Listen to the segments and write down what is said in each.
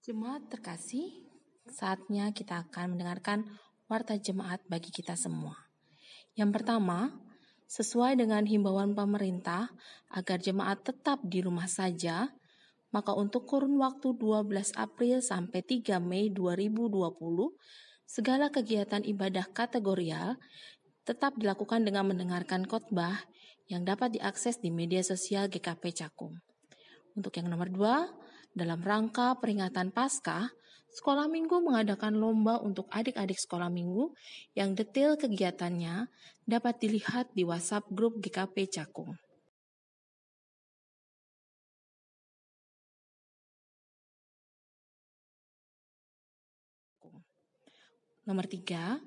Jemaat terkasih, saatnya kita akan mendengarkan warta jemaat bagi kita semua. Yang pertama, sesuai dengan himbauan pemerintah agar jemaat tetap di rumah saja, maka untuk kurun waktu 12 April sampai 3 Mei 2020, segala kegiatan ibadah kategorial tetap dilakukan dengan mendengarkan khotbah yang dapat diakses di media sosial GKP Cakung. Untuk yang nomor 2, dalam rangka peringatan Paskah, Sekolah Minggu mengadakan lomba untuk adik-adik sekolah minggu yang detail kegiatannya dapat dilihat di WhatsApp grup GKP Cakung. Nomor 3,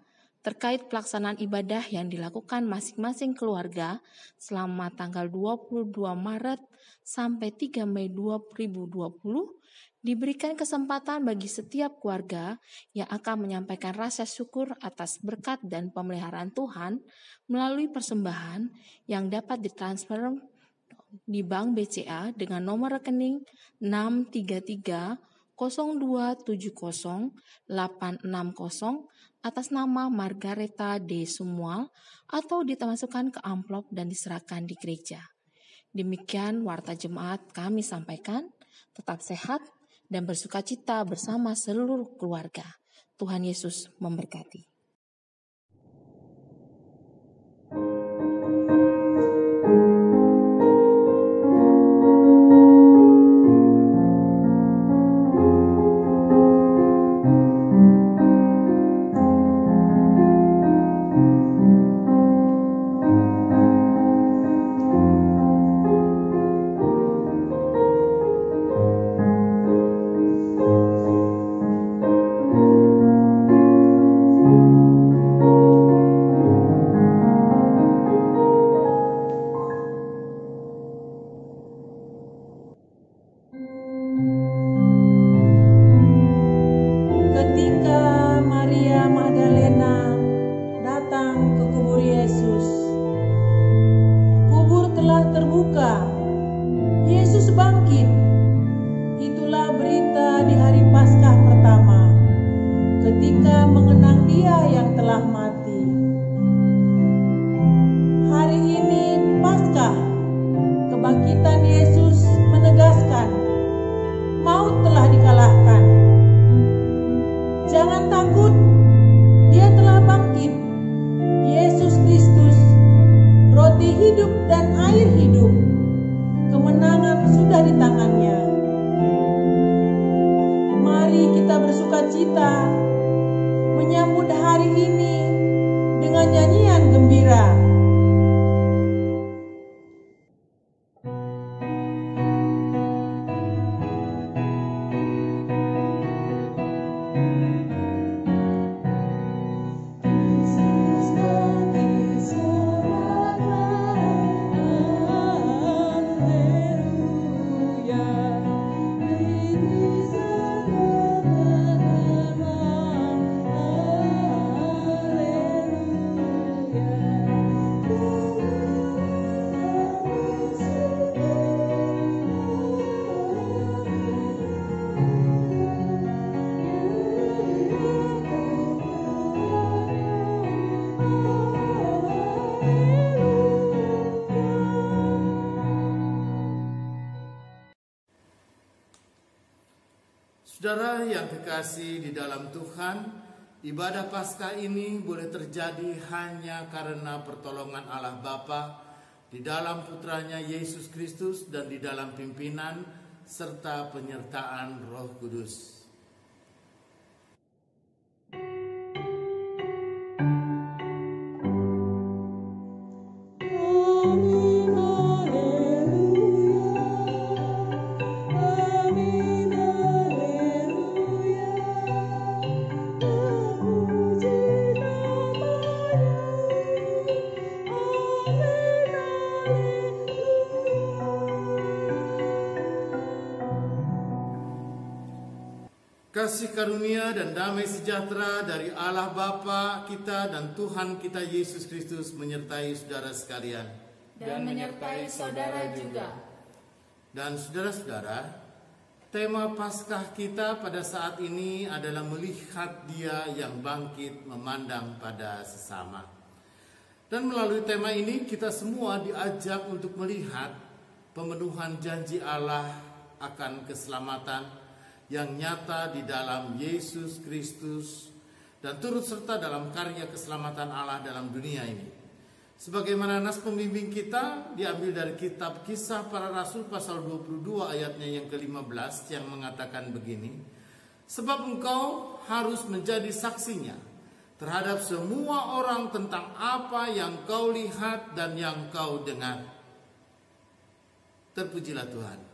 terkait pelaksanaan ibadah yang dilakukan masing-masing keluarga selama tanggal 22 Maret sampai 3 Mei 2020, diberikan kesempatan bagi setiap keluarga yang akan menyampaikan rasa syukur atas berkat dan pemeliharaan Tuhan melalui persembahan yang dapat ditransfer di Bank BCA dengan nomor rekening 633 0270 860 atas nama Margareta D. Sumual atau dimasukkan ke amplop dan diserahkan di gereja. Demikian warta jemaat kami sampaikan. Tetap sehat dan bersukacita bersama seluruh keluarga. Tuhan Yesus memberkati. Saudara yang kekasih di dalam Tuhan, ibadah Paskah ini boleh terjadi hanya karena pertolongan Allah Bapa di dalam putranya Yesus Kristus dan di dalam pimpinan serta penyertaan Roh Kudus. Kasih karunia dan damai sejahtera dari Allah Bapa kita dan Tuhan kita Yesus Kristus menyertai saudara sekalian. Dan menyertai saudara juga. Dan saudara-saudara, Tema Paskah kita pada saat ini adalah melihat Dia yang bangkit memandang pada sesama. Dan melalui tema ini kita semua diajak untuk melihat pemenuhan janji Allah akan keselamatan yang nyata di dalam Yesus Kristus dan turut serta dalam karya keselamatan Allah dalam dunia ini. Sebagaimana nas pembimbing kita diambil dari kitab Kisah Para Rasul pasal 22 ayatnya yang ke-15 yang mengatakan begini, sebab engkau harus menjadi saksinya terhadap semua orang tentang apa yang kau lihat dan yang kau dengar. Terpujilah Tuhan.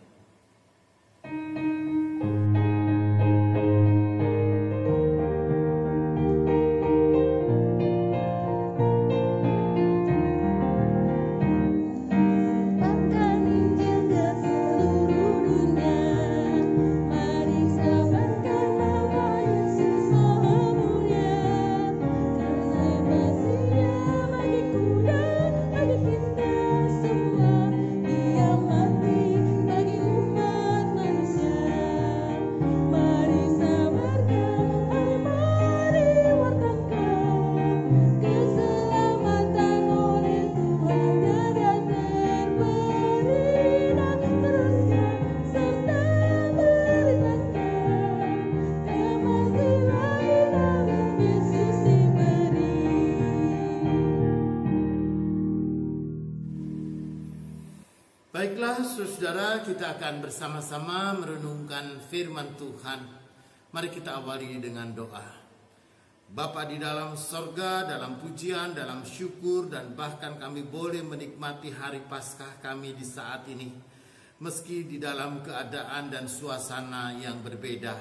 Baiklah saudara, kita akan bersama-sama merenungkan firman Tuhan. Mari kita awali dengan doa. Bapa di dalam sorga, dalam pujian, dalam syukur, dan bahkan kami boleh menikmati hari Paskah kami di saat ini. Meski di dalam keadaan dan suasana yang berbeda.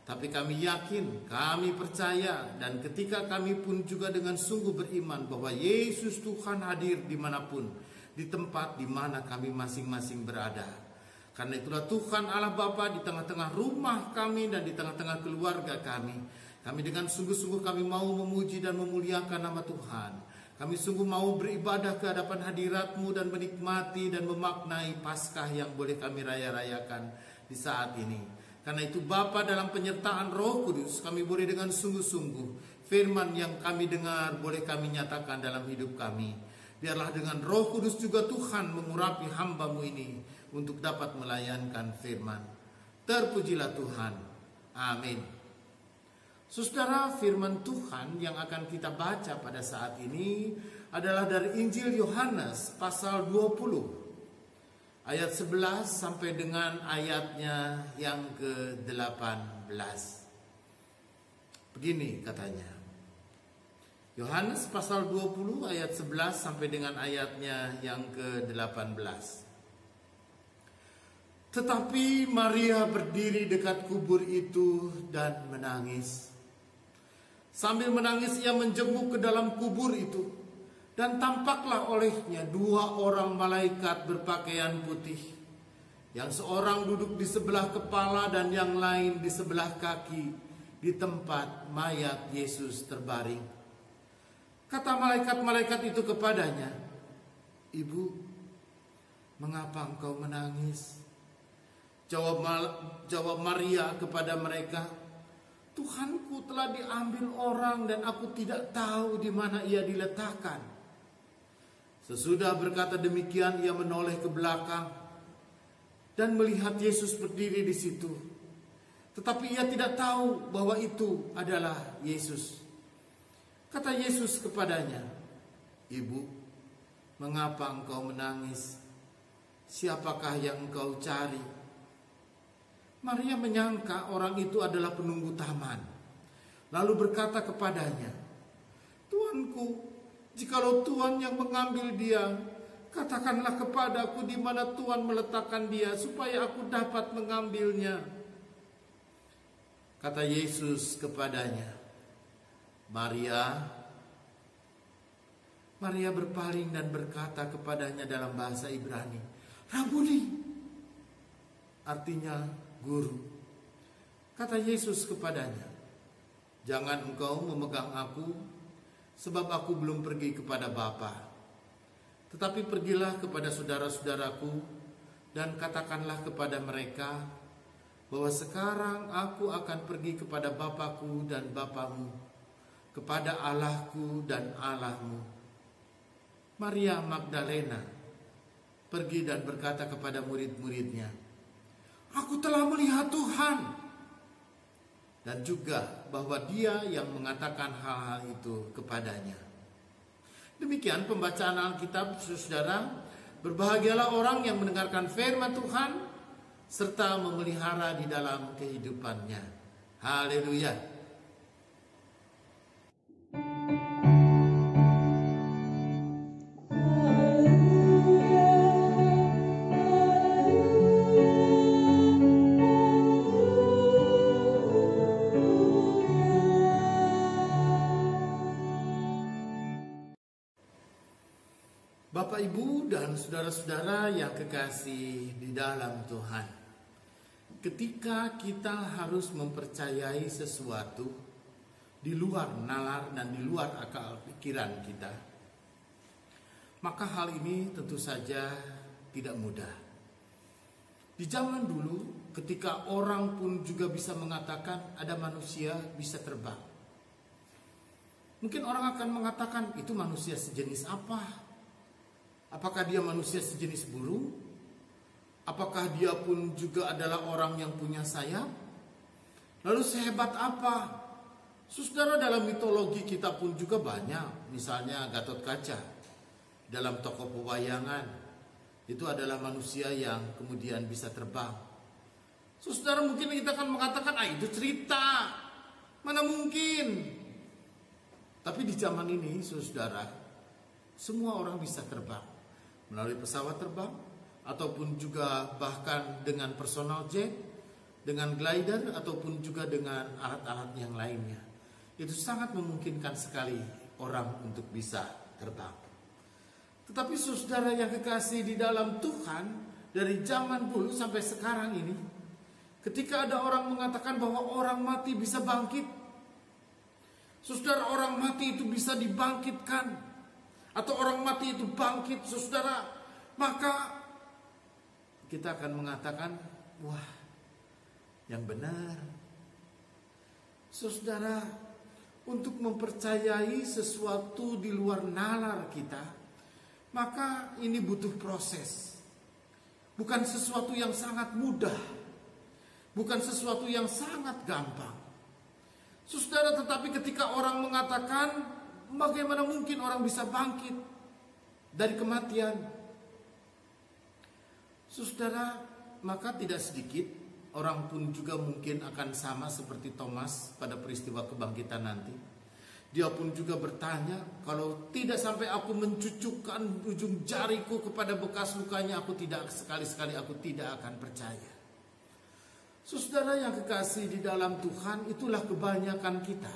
Tapi kami yakin, kami percaya, dan ketika kami pun juga dengan sungguh beriman bahwa Yesus Tuhan hadir dimanapun, di tempat di mana kami masing-masing berada. Karena itulah Tuhan Allah Bapa di tengah-tengah rumah kami dan di tengah-tengah keluarga kami. Kami dengan sungguh-sungguh kami mau memuji dan memuliakan nama Tuhan. Kami sungguh mau beribadah ke hadapan hadirat-Mu dan menikmati dan memaknai Paskah yang boleh kami raya-rayakan di saat ini. Karena itu Bapa, dalam penyertaan Roh Kudus kami boleh dengan sungguh-sungguh firman yang kami dengar boleh kami nyatakan dalam hidup kami. Biarlah dengan Roh Kudus juga Tuhan mengurapi hamba-Mu ini untuk dapat melayankan firman. Terpujilah Tuhan. Amin. Saudara, firman Tuhan yang akan kita baca pada saat ini adalah dari Injil Yohanes pasal 20 ayat 11 sampai dengan ayatnya yang ke-18. Begini katanya. Yohanes pasal 20 ayat 11 sampai dengan ayatnya yang ke-18. Tetapi Maria berdiri dekat kubur itu dan menangis. Sambil menangis ia menjenguk ke dalam kubur itu, dan tampaklah olehnya dua orang malaikat berpakaian putih, yang seorang duduk di sebelah kepala dan yang lain di sebelah kaki di tempat mayat Yesus terbaring. Kata malaikat-malaikat itu kepadanya, "Ibu, mengapa engkau menangis?" Jawab Maria kepada mereka, "Tuhanku telah diambil orang dan aku tidak tahu di mana ia diletakkan." Sesudah berkata demikian, ia menoleh ke belakang dan melihat Yesus berdiri di situ. Tetapi ia tidak tahu bahwa itu adalah Yesus. Kata Yesus kepadanya, "Ibu, mengapa engkau menangis? Siapakah yang engkau cari?" Maria menyangka orang itu adalah penunggu taman. Lalu berkata kepadanya, "Tuanku, jikalau Tuhan yang mengambil dia, katakanlah kepadaku di mana Tuhan meletakkan dia, supaya aku dapat mengambilnya." Kata Yesus kepadanya, "Maria." Maria berpaling dan berkata kepadanya dalam bahasa Ibrani, "Rabuni," artinya guru. Kata Yesus kepadanya, "Jangan engkau memegang aku, sebab aku belum pergi kepada Bapa. Tetapi pergilah kepada saudara-saudaraku dan katakanlah kepada mereka bahwa sekarang aku akan pergi kepada Bapakku dan Bapamu, kepada Allahku dan Allahmu. Maria Magdalena pergi dan berkata kepada murid-muridnya, aku telah melihat Tuhan. Dan juga bahwa dia yang mengatakan hal-hal itu kepadanya. Demikian pembacaan Alkitab, saudara. Berbahagialah orang yang mendengarkan firman Tuhan serta memelihara di dalam kehidupannya. Haleluya. Bapak, Ibu, dan saudara-saudara yang kekasih di dalam Tuhan, ketika kita harus mempercayai sesuatu di luar nalar dan di luar akal pikiran kita, maka hal ini tentu saja tidak mudah. Di zaman dulu, ketika orang pun juga bisa mengatakan ada manusia bisa terbang, mungkin orang akan mengatakan itu manusia sejenis apa? Apakah dia manusia sejenis burung? Apakah dia pun juga adalah orang yang punya sayap? Lalu sehebat apa? Saudara, dalam mitologi kita pun juga banyak. Misalnya Gatotkaca dalam tokoh pewayangan, itu adalah manusia yang kemudian bisa terbang. Saudara, mungkin kita akan mengatakan, itu cerita, mana mungkin. Tapi di zaman ini, saudara, semua orang bisa terbang melalui pesawat terbang, ataupun juga bahkan dengan personal jet, dengan glider, ataupun juga dengan alat-alat yang lainnya. Itu sangat memungkinkan sekali orang untuk bisa terbang. Tetapi saudara yang kekasih di dalam Tuhan, dari zaman dulu sampai sekarang ini, ketika ada orang mengatakan bahwa orang mati bisa bangkit, saudara, orang mati itu bisa dibangkitkan, atau orang mati itu bangkit, saudara, maka kita akan mengatakan, wah, yang benar. Saudara, untuk mempercayai sesuatu di luar nalar kita, maka ini butuh proses. Bukan sesuatu yang sangat mudah, bukan sesuatu yang sangat gampang. Saudara, tetapi ketika orang mengatakan, bagaimana mungkin orang bisa bangkit dari kematian? Saudara, maka tidak sedikit orang pun juga mungkin akan sama seperti Thomas pada peristiwa kebangkitan nanti. Dia pun juga bertanya, kalau tidak sampai aku mencucukkan ujung jariku kepada bekas lukanya, aku tidak sekali-sekali aku tidak akan percaya. Saudara yang kekasih di dalam Tuhan, itulah kebanyakan kita.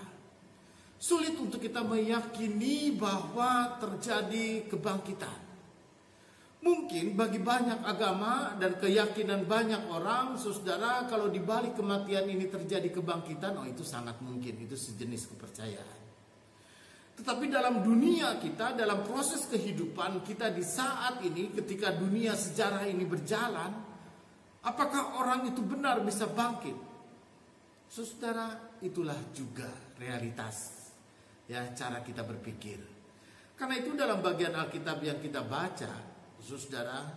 Sulit untuk kita meyakini bahwa terjadi kebangkitan. Mungkin bagi banyak agama dan keyakinan banyak orang, saudara, kalau di balik kematian ini terjadi kebangkitan, itu sangat mungkin, itu sejenis kepercayaan. Tetapi dalam dunia kita, dalam proses kehidupan kita di saat ini, ketika dunia sejarah ini berjalan, apakah orang itu benar bisa bangkit? Saudara, itulah juga realitas. Ya, cara kita berpikir. Karena itu dalam bagian Alkitab yang kita baca, saudara,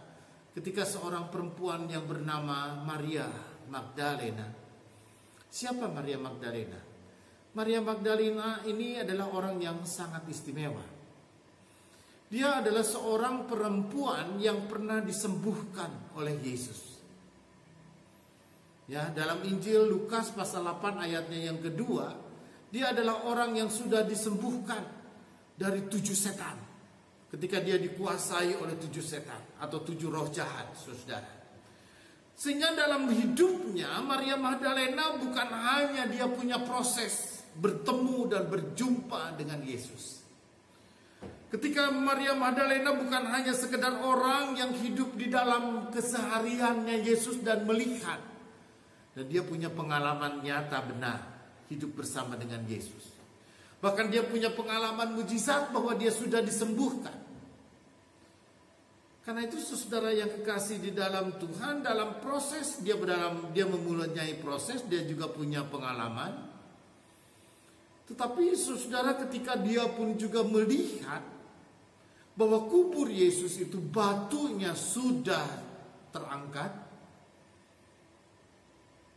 ketika seorang perempuan yang bernama Maria Magdalena. Siapa Maria Magdalena? Maria Magdalena ini adalah orang yang sangat istimewa. Dia adalah seorang perempuan yang pernah disembuhkan oleh Yesus. Ya, dalam Injil Lukas pasal 8 ayatnya yang kedua, dia adalah orang yang sudah disembuhkan dari 7 setan. Ketika dia dikuasai oleh 7 setan atau 7 roh jahat, saudara. Sehingga dalam hidupnya Maria Magdalena bukan hanya dia punya proses bertemu dan berjumpa dengan Yesus. Ketika Maria Magdalena bukan hanya sekedar orang yang hidup di dalam kesehariannya Yesus dan melihat. Dan dia punya pengalaman nyata benar hidup bersama dengan Yesus. Bahkan dia punya pengalaman mujizat bahwa dia sudah disembuhkan. Karena itu saudara yang kekasih di dalam Tuhan, dalam proses dia memulai proses, dia juga punya pengalaman. Tetapi saudara, ketika dia pun juga melihat bahwa kubur Yesus itu batunya sudah terangkat,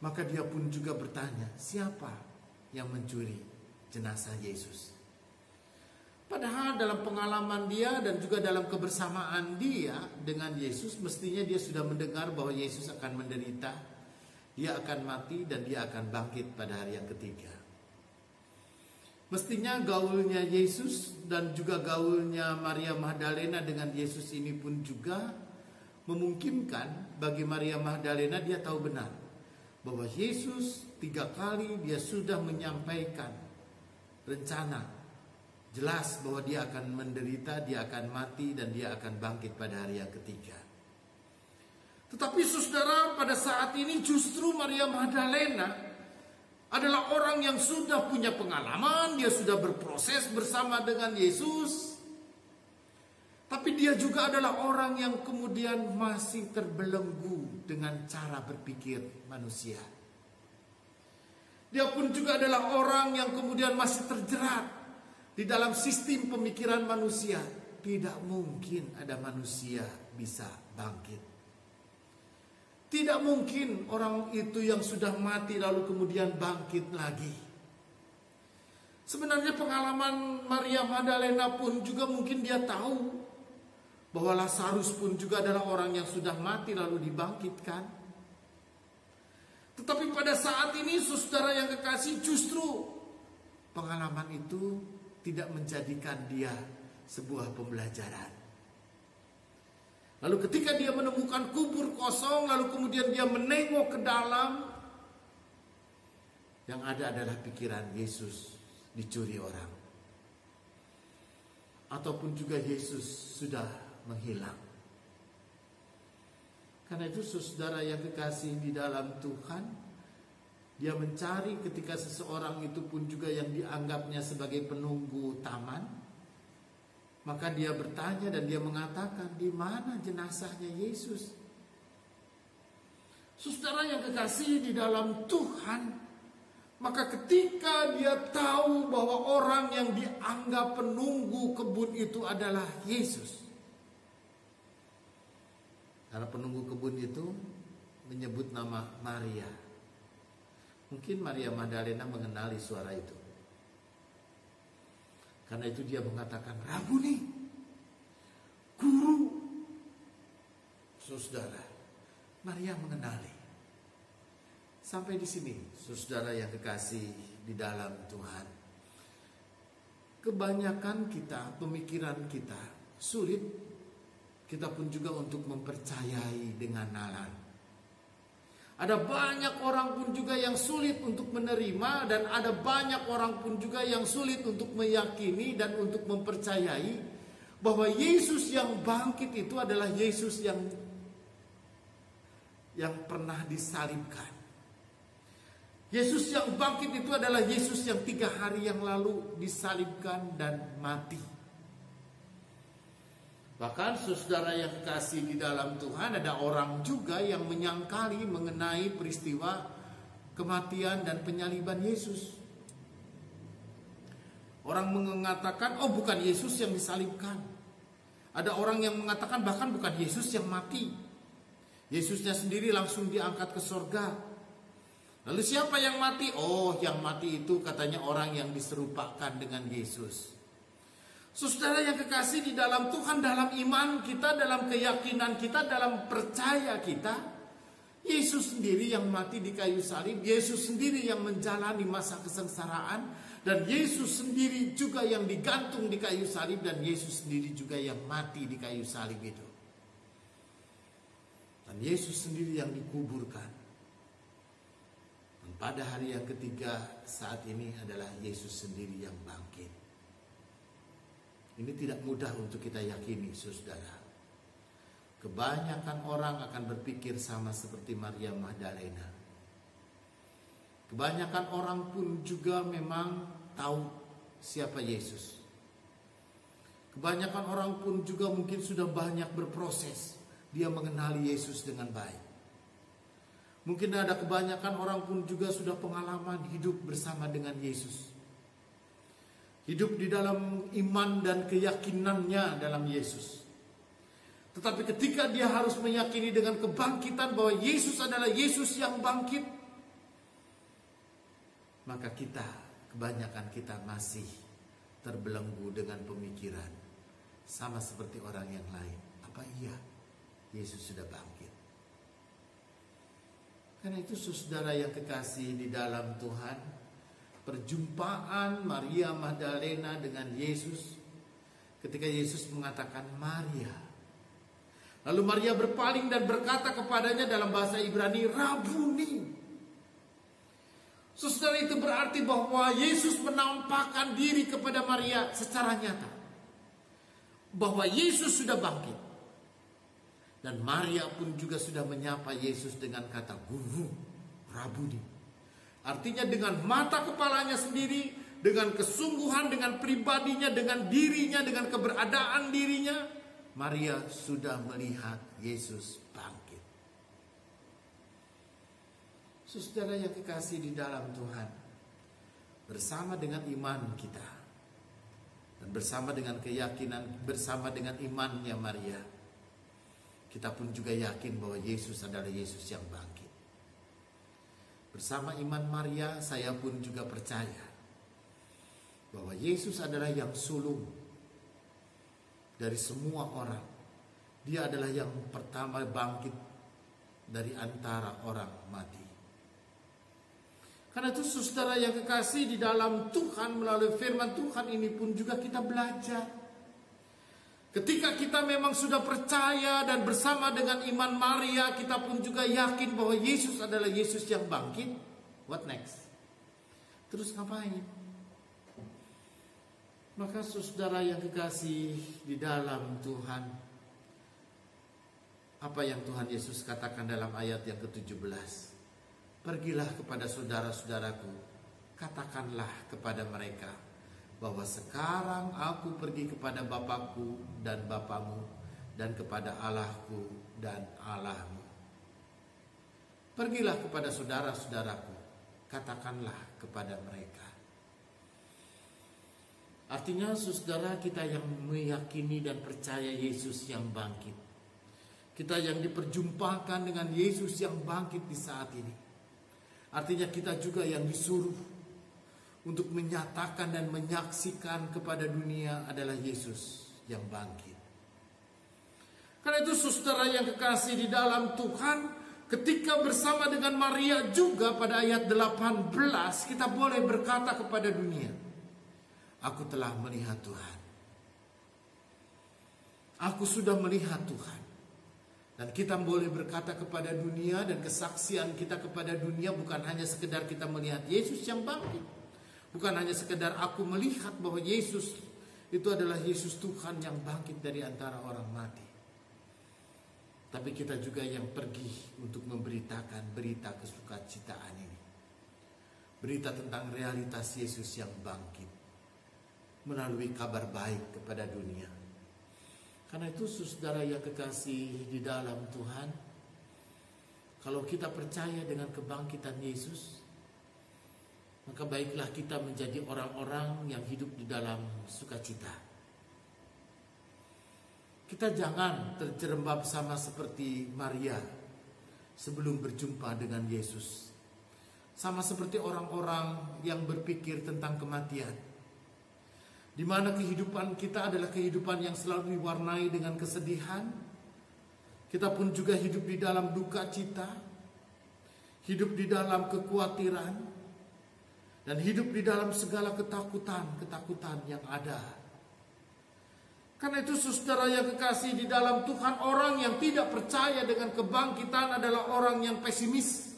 maka dia pun juga bertanya, siapa yang mencuri jenazah Yesus? Padahal dalam pengalaman dia dan juga dalam kebersamaan dia dengan Yesus, mestinya dia sudah mendengar bahwa Yesus akan menderita, dia akan mati, dan dia akan bangkit pada hari yang ketiga. Mestinya gaulnya Yesus dan juga gaulnya Maria Magdalena dengan Yesus ini pun juga memungkinkan bagi Maria Magdalena, dia tahu benar bahwa Yesus 3 kali dia sudah menyampaikan rencana jelas bahwa dia akan menderita, dia akan mati, dan dia akan bangkit pada hari yang ketiga. Tetapi saudara, pada saat ini justru Maria Magdalena adalah orang yang sudah punya pengalaman, dia sudah berproses bersama dengan Yesus. Tapi dia juga adalah orang yang kemudian masih terbelenggu dengan cara berpikir manusia. Dia pun juga adalah orang yang kemudian masih terjerat di dalam sistem pemikiran manusia. Tidak mungkin ada manusia bisa bangkit. Tidak mungkin orang itu yang sudah mati lalu kemudian bangkit lagi. Sebenarnya pengalaman Maria Magdalena pun juga mungkin dia tahu bahwa Lazarus pun juga adalah orang yang sudah mati lalu dibangkitkan. Tetapi pada saat ini saudara yang kekasih, justru pengalaman itu tidak menjadikan dia sebuah pembelajaran. Lalu ketika dia menemukan kubur kosong, lalu kemudian dia menengok ke dalam, yang ada adalah pikiran Yesus dicuri orang. Ataupun juga Yesus sudah menghilang. Karena itu saudara yang kekasih di dalam Tuhan, dia mencari ketika seseorang itu pun juga yang dianggapnya sebagai penunggu taman. Maka dia bertanya dan dia mengatakan, di mana jenazahnya Yesus? Saudara yang kekasih di dalam Tuhan, maka ketika dia tahu bahwa orang yang dianggap penunggu kebun itu adalah Yesus. Karena penunggu kebun itu menyebut nama Maria. Mungkin Maria Magdalena mengenali suara itu. Karena itu dia mengatakan, Rabuni, Guru. Saudara, Maria mengenali. Sampai di sini, saudara yang kekasih di dalam Tuhan. Kebanyakan kita, pemikiran kita sulit, kita pun juga untuk mempercayai dengan nalar. Ada banyak orang pun juga yang sulit untuk menerima, dan ada banyak orang pun juga yang sulit untuk meyakini dan untuk mempercayai bahwa Yesus yang bangkit itu adalah Yesus yang pernah disalibkan. Yesus yang bangkit itu adalah Yesus yang 3 hari yang lalu disalibkan dan mati. Bahkan saudara yang kekasih di dalam Tuhan, ada orang juga yang menyangkali mengenai peristiwa kematian dan penyaliban Yesus. Orang mengatakan, oh bukan Yesus yang disalibkan. Ada orang yang mengatakan bahkan bukan Yesus yang mati. Yesusnya sendiri langsung diangkat ke sorga. Lalu siapa yang mati? Oh, yang mati itu katanya orang yang diserupakan dengan Yesus. Saudara yang kekasih di dalam Tuhan, dalam iman kita, dalam keyakinan kita, dalam percaya kita, Yesus sendiri yang mati di kayu salib, Yesus sendiri yang menjalani masa kesengsaraan, dan Yesus sendiri juga yang digantung di kayu salib, dan Yesus sendiri juga yang mati di kayu salib itu. Dan Yesus sendiri yang dikuburkan. Dan pada hari yang ketiga saat ini adalah Yesus sendiri yang bangkit. Ini tidak mudah untuk kita yakini, saudara. Kebanyakan orang akan berpikir sama seperti Maria Magdalena. Kebanyakan orang pun juga memang tahu siapa Yesus. Kebanyakan orang pun juga mungkin sudah banyak berproses. Dia mengenali Yesus dengan baik. Mungkin ada kebanyakan orang pun juga sudah pengalaman hidup bersama dengan Yesus. Hidup di dalam iman dan keyakinannya dalam Yesus. Tetapi ketika dia harus meyakini dengan kebangkitan bahwa Yesus adalah Yesus yang bangkit, maka kebanyakan kita masih terbelenggu dengan pemikiran sama seperti orang yang lain. Apa iya Yesus sudah bangkit? Karena itu saudara yang kekasih di dalam Tuhan, perjumpaan Maria Magdalena dengan Yesus ketika Yesus mengatakan Maria. Lalu Maria berpaling dan berkata kepadanya dalam bahasa Ibrani, Rabuni. Saudara, itu berarti bahwa Yesus menampakkan diri kepada Maria secara nyata. Bahwa Yesus sudah bangkit. Dan Maria pun juga sudah menyapa Yesus dengan kata Guru, Rabuni. Artinya dengan mata kepalanya sendiri, dengan kesungguhan, dengan pribadinya, dengan dirinya, dengan keberadaan dirinya, Maria sudah melihat Yesus bangkit. Saudara yang kekasih di dalam Tuhan, bersama dengan iman kita dan bersama dengan keyakinan, bersama dengan imannya Maria, kita pun juga yakin bahwa Yesus adalah Yesus yang bangkit. Bersama iman Maria, saya pun juga percaya bahwa Yesus adalah yang sulung dari semua orang. Dia adalah yang pertama bangkit dari antara orang mati. Karena itu saudara yang kekasih di dalam Tuhan, melalui firman Tuhan ini pun juga kita belajar. Ketika kita memang sudah percaya dan bersama dengan iman Maria, kita pun juga yakin bahwa Yesus adalah Yesus yang bangkit. What next? Terus ngapain? Maka saudara yang kekasih di dalam Tuhan, apa yang Tuhan Yesus katakan dalam ayat yang ke-17, pergilah kepada saudara-saudaraku, katakanlah kepada mereka bahwa sekarang aku pergi kepada Bapakku dan Bapamu, dan kepada Allahku dan Allahmu. Pergilah kepada saudara-saudaraku, katakanlah kepada mereka. Artinya saudara, kita yang meyakini dan percaya Yesus yang bangkit, kita yang diperjumpakan dengan Yesus yang bangkit di saat ini, artinya kita juga yang disuruh untuk menyatakan dan menyaksikan kepada dunia adalah Yesus yang bangkit. Karena itu saudara yang kekasih di dalam Tuhan, ketika bersama dengan Maria juga pada ayat 18, kita boleh berkata kepada dunia, aku telah melihat Tuhan. Aku sudah melihat Tuhan. Dan kita boleh berkata kepada dunia, dan kesaksian kita kepada dunia bukan hanya sekedar kita melihat Yesus yang bangkit. Bukan hanya sekedar aku melihat bahwa Yesus itu adalah Yesus Tuhan yang bangkit dari antara orang mati. Tapi kita juga yang pergi untuk memberitakan berita kesukacitaan ini. Berita tentang realitas Yesus yang bangkit melalui kabar baik kepada dunia. Karena itu saudara yang kekasih di dalam Tuhan, kalau kita percaya dengan kebangkitan Yesus, maka baiklah kita menjadi orang-orang yang hidup di dalam sukacita. Kita jangan terjerembab sama seperti Maria sebelum berjumpa dengan Yesus. Sama seperti orang-orang yang berpikir tentang kematian, di mana kehidupan kita adalah kehidupan yang selalu diwarnai dengan kesedihan. Kita pun juga hidup di dalam duka cita, hidup di dalam kekhawatiran, dan hidup di dalam segala ketakutan yang ada. Karena itu saudara yang kekasih di dalam Tuhan, orang yang tidak percaya dengan kebangkitan adalah orang yang pesimis.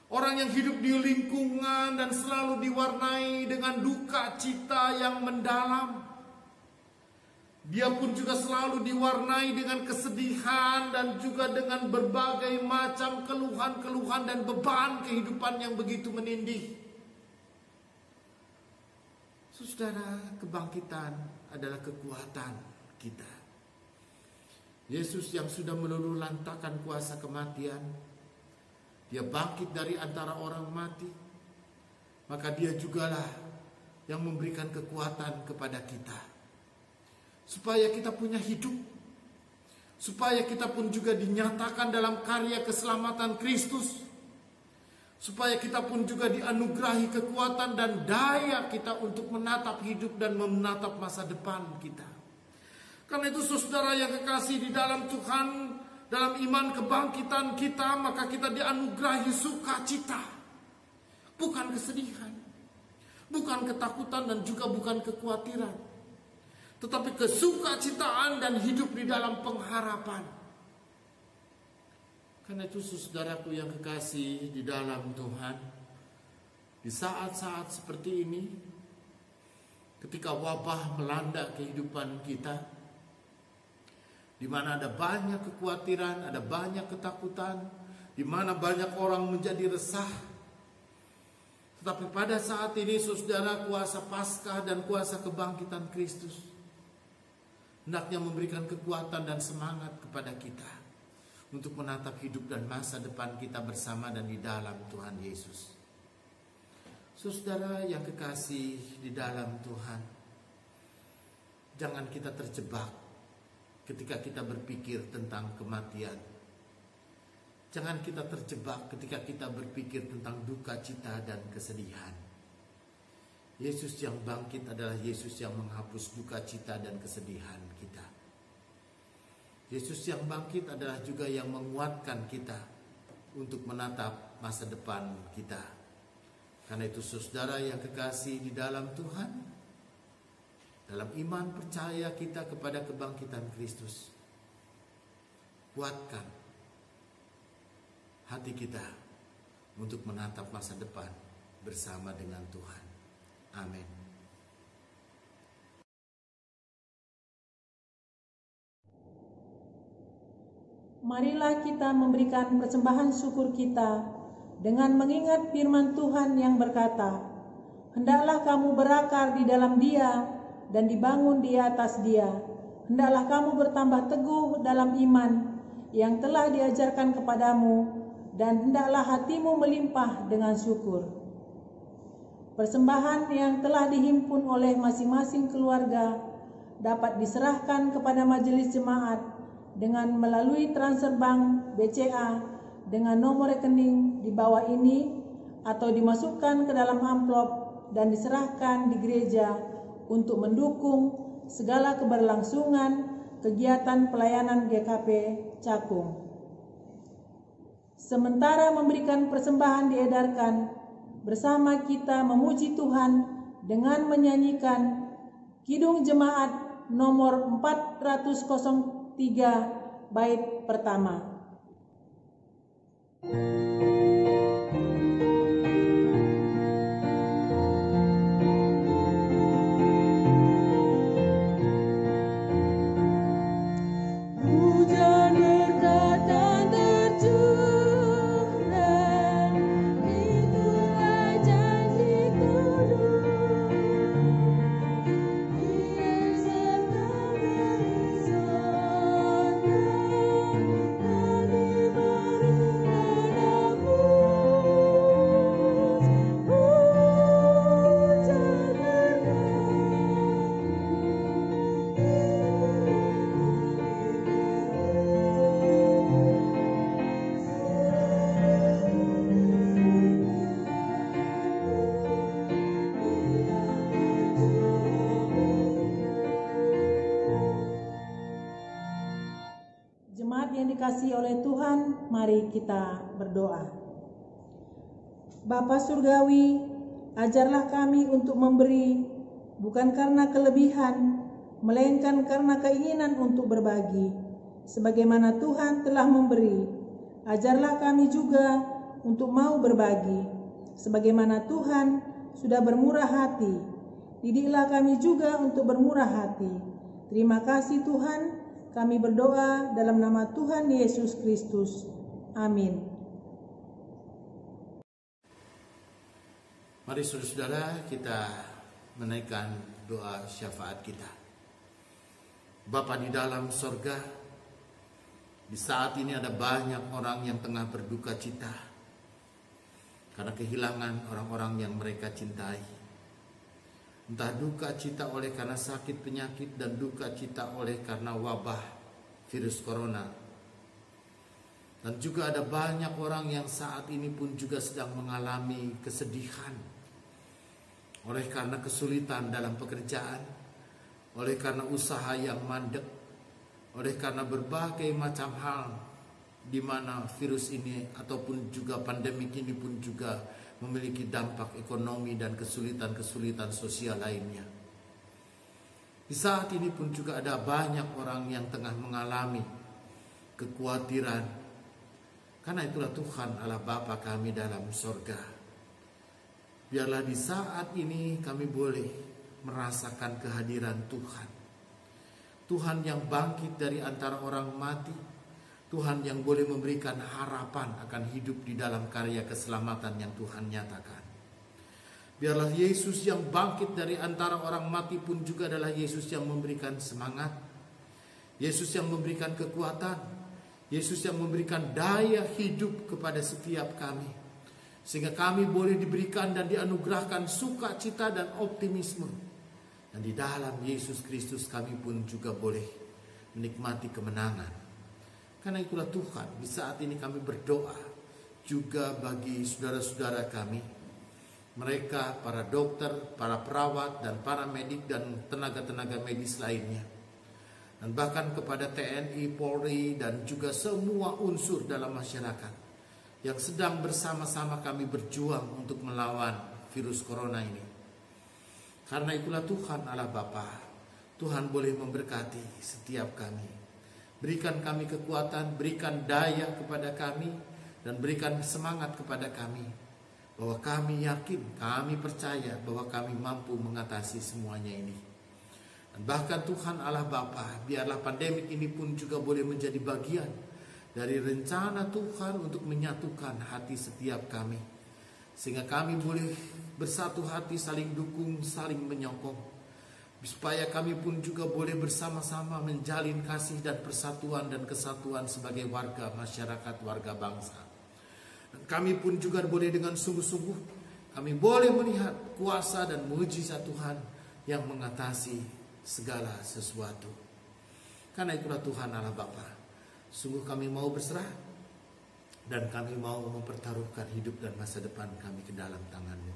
Orang yang hidup di lingkungan dan selalu diwarnai dengan duka cita yang mendalam. Dia pun juga selalu diwarnai dengan kesedihan dan juga dengan berbagai macam keluhan-keluhan dan beban kehidupan yang begitu menindih. Saudara, kebangkitan adalah kekuatan kita. Yesus yang sudah meluluhlantakkan kuasa kematian, dia bangkit dari antara orang mati, maka dia jugalah yang memberikan kekuatan kepada kita, supaya kita punya hidup, supaya kita pun juga dinyatakan dalam karya keselamatan Kristus, supaya kita pun juga dianugerahi kekuatan dan daya kita untuk menatap hidup dan menatap masa depan kita. Karena itu saudara yang kekasih di dalam Tuhan, dalam iman kebangkitan kita, maka kita dianugerahi sukacita, bukan kesedihan, bukan ketakutan dan juga bukan kekhawatiran, tetapi kesukacitaan dan hidup di dalam pengharapan. Karena itu saudaraku yang kekasih di dalam Tuhan, di saat-saat seperti ini, ketika wabah melanda kehidupan kita, di mana ada banyak kekhawatiran, ada banyak ketakutan, di mana banyak orang menjadi resah. Tetapi pada saat ini saudara, kuasa Paskah dan kuasa kebangkitan Kristus hendaknya memberikan kekuatan dan semangat kepada kita untuk menatap hidup dan masa depan kita bersama dan di dalam Tuhan Yesus. Saudara yang kekasih di dalam Tuhan, jangan kita terjebak ketika kita berpikir tentang kematian. Jangan kita terjebak ketika kita berpikir tentang duka cita dan kesedihan. Yesus yang bangkit adalah Yesus yang menghapus duka cita dan kesedihan kita. Yesus yang bangkit adalah juga yang menguatkan kita untuk menatap masa depan kita. Karena itu saudara yang kekasih di dalam Tuhan, dalam iman percaya kita kepada kebangkitan Kristus, kuatkan hati kita untuk menatap masa depan bersama dengan Tuhan. Amin. Marilah kita memberikan persembahan syukur kita dengan mengingat firman Tuhan yang berkata, "Hendaklah kamu berakar di dalam Dia dan dibangun di atas Dia. Hendaklah kamu bertambah teguh dalam iman yang telah diajarkan kepadamu, dan hendaklah hatimu melimpah dengan syukur." Persembahan yang telah dihimpun oleh masing-masing keluarga dapat diserahkan kepada majelis jemaat dengan melalui transfer bank BCA dengan nomor rekening di bawah ini, atau dimasukkan ke dalam amplop dan diserahkan di gereja untuk mendukung segala keberlangsungan kegiatan pelayanan GKP Cakung. Sementara memberikan persembahan diedarkan, bersama kita memuji Tuhan dengan menyanyikan Kidung Jemaat nomor 403 bait pertama. Yang dikasihi oleh Tuhan, mari kita berdoa. Bapa Surgawi, ajarlah kami untuk memberi, bukan karena kelebihan, melainkan karena keinginan untuk berbagi. Sebagaimana Tuhan telah memberi, ajarlah kami juga untuk mau berbagi. Sebagaimana Tuhan sudah bermurah hati, didiklah kami juga untuk bermurah hati. Terima kasih Tuhan. Kami berdoa dalam nama Tuhan Yesus Kristus. Amin. Mari saudara-saudara kita menaikkan doa syafaat kita. Bapa di dalam sorga, di saat ini ada banyak orang yang tengah berduka cita karena kehilangan orang-orang yang mereka cintai. Entah duka cita oleh karena sakit penyakit dan duka cita oleh karena wabah virus corona. Dan juga ada banyak orang yang saat ini pun juga sedang mengalami kesedihan oleh karena kesulitan dalam pekerjaan, oleh karena usaha yang mandek, oleh karena berbagai macam hal di mana virus ini ataupun juga pandemik ini pun juga memiliki dampak ekonomi dan kesulitan-kesulitan sosial lainnya. Di saat ini pun juga ada banyak orang yang tengah mengalami kekhawatiran. Karena itulah Tuhan Allah Bapa kami dalam sorga, biarlah di saat ini kami boleh merasakan kehadiran Tuhan. Tuhan yang bangkit dari antara orang mati. Tuhan yang boleh memberikan harapan akan hidup di dalam karya keselamatan yang Tuhan nyatakan. Biarlah Yesus yang bangkit dari antara orang mati pun juga adalah Yesus yang memberikan semangat. Yesus yang memberikan kekuatan. Yesus yang memberikan daya hidup kepada setiap kami. Sehingga kami boleh diberikan dan dianugerahkan sukacita dan optimisme. Dan di dalam Yesus Kristus kami pun juga boleh menikmati kemenangan. Karena itulah Tuhan, di saat ini kami berdoa juga bagi saudara-saudara kami. Mereka, para dokter, para perawat, dan para medik, dan tenaga-tenaga medis lainnya. Dan bahkan kepada TNI, Polri, dan juga semua unsur dalam masyarakat yang sedang bersama-sama kami berjuang untuk melawan virus corona ini. Karena itulah Tuhan Allah Bapa, Tuhan boleh memberkati setiap kami. Berikan kami kekuatan, berikan daya kepada kami, dan berikan semangat kepada kami. Bahwa kami yakin, kami percaya bahwa kami mampu mengatasi semuanya ini. Dan bahkan Tuhan Allah Bapa, biarlah pandemik ini pun juga boleh menjadi bagian dari rencana Tuhan untuk menyatukan hati setiap kami. Sehingga kami boleh bersatu hati, saling dukung, saling menyokong. Supaya kami pun juga boleh bersama-sama menjalin kasih dan persatuan dan kesatuan sebagai warga masyarakat, warga bangsa. Dan kami pun juga boleh dengan sungguh-sungguh, kami boleh melihat kuasa dan mujizat Tuhan yang mengatasi segala sesuatu. Karena itulah Tuhan Allah Bapa, sungguh kami mau berserah dan kami mau mempertaruhkan hidup dan masa depan kami ke dalam tangan-Mu.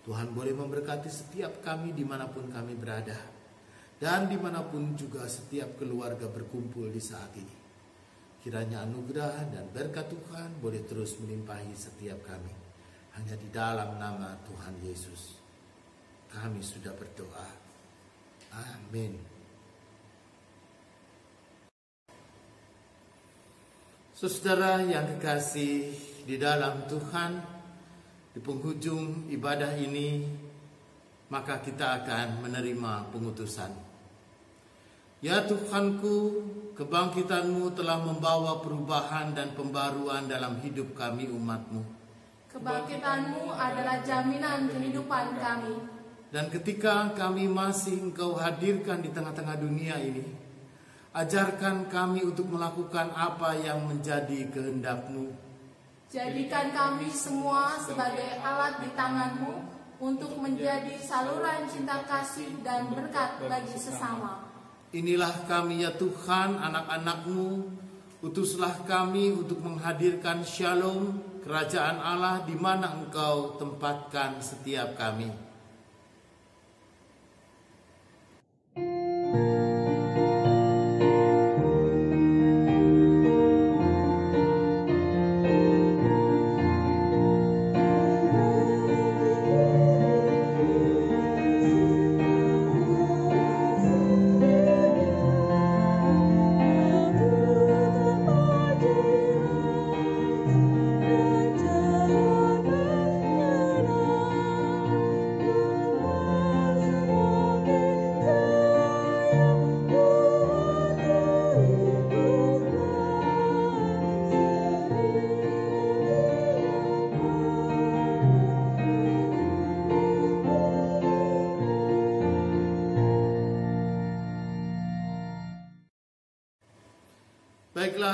Tuhan boleh memberkati setiap kami dimanapun kami berada. Dan dimanapun juga setiap keluarga berkumpul di saat ini. Kiranya anugerah dan berkat Tuhan boleh terus melimpahi setiap kami. Hanya di dalam nama Tuhan Yesus kami sudah berdoa. Amin. Saudara yang kekasih di dalam Tuhan, di penghujung ibadah ini, maka kita akan menerima pengutusan. Ya Tuhanku, kebangkitan-Mu telah membawa perubahan dan pembaruan dalam hidup kami umat-Mu. Kebangkitan-Mu adalah jaminan kehidupan kami. Dan ketika kami masih Engkau hadirkan di tengah-tengah dunia ini, ajarkan kami untuk melakukan apa yang menjadi kehendak-Mu. Jadikan kami semua sebagai alat di tangan-Mu untuk menjadi saluran cinta kasih dan berkat bagi sesama. Inilah kami ya Tuhan, anak-anak-Mu. Utuslah kami untuk menghadirkan shalom, kerajaan Allah di mana Engkau tempatkan setiap kami.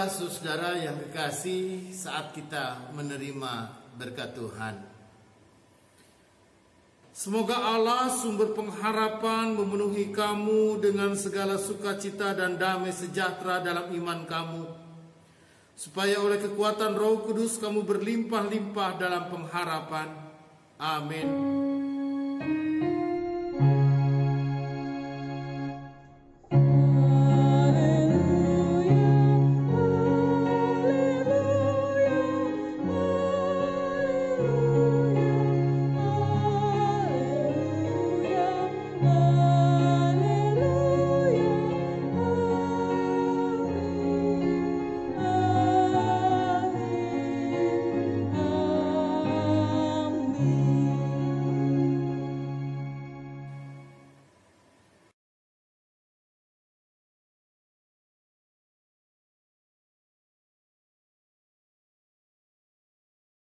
Marilah saudara yang kekasih, saat kita menerima berkat Tuhan. Semoga Allah sumber pengharapan memenuhi kamu dengan segala sukacita dan damai sejahtera dalam iman kamu, supaya oleh kekuatan Roh Kudus kamu berlimpah-limpah dalam pengharapan. Amin.